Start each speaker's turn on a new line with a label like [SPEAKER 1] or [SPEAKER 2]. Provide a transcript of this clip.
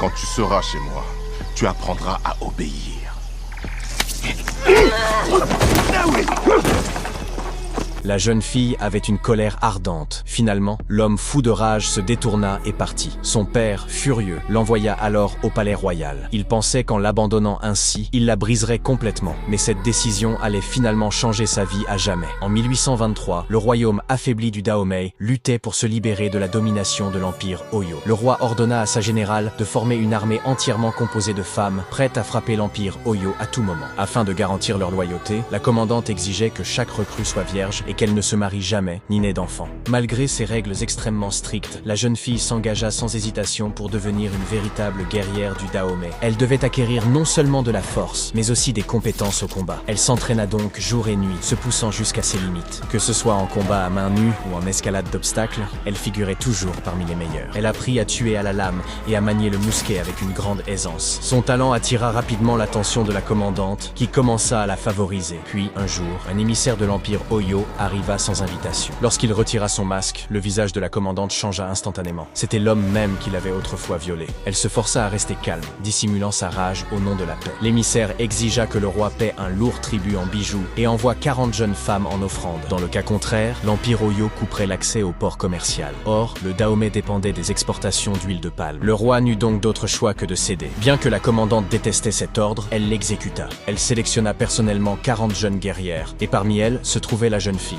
[SPEAKER 1] Quand tu seras chez moi, tu apprendras à obéir.
[SPEAKER 2] La jeune fille avait une colère ardente. Finalement, l'homme fou de rage se détourna et partit. Son père, furieux, l'envoya alors au palais royal. Il pensait qu'en l'abandonnant ainsi, il la briserait complètement. Mais cette décision allait finalement changer sa vie à jamais. En 1823, le royaume affaibli du Dahomey luttait pour se libérer de la domination de l'empire Oyo. Le roi ordonna à sa générale de former une armée entièrement composée de femmes, prêtes à frapper l'empire Oyo à tout moment. Afin de garantir leur loyauté, la commandante exigeait que chaque recrue soit vierge et qu'elle ne se marie jamais, ni n'ait d'enfant. Malgré ces règles extrêmement strictes, la jeune fille s'engagea sans hésitation pour devenir une véritable guerrière du Dahomey. Elle devait acquérir non seulement de la force, mais aussi des compétences au combat. Elle s'entraîna donc jour et nuit, se poussant jusqu'à ses limites. Que ce soit en combat à main nue ou en escalade d'obstacles, elle figurait toujours parmi les meilleures. Elle apprit à tuer à la lame et à manier le mousquet avec une grande aisance. Son talent attira rapidement l'attention de la commandante, qui commença à la favoriser. Puis, un jour, un émissaire de l'empire Oyo arriva sans invitation. Lorsqu'il retira son masque, le visage de la commandante changea instantanément. C'était l'homme même qui l'avait autrefois violée. Elle se força à rester calme, dissimulant sa rage au nom de la paix. L'émissaire exigea que le roi paie un lourd tribut en bijoux et envoie 40 jeunes femmes en offrande. Dans le cas contraire, l'empire Oyo couperait l'accès au port commercial. Or, le Dahomey dépendait des exportations d'huile de palme. Le roi n'eut donc d'autre choix que de céder. Bien que la commandante détestait cet ordre, elle l'exécuta. Elle sélectionna personnellement 40 jeunes guerrières, et parmi elles se trouvait la jeune fille.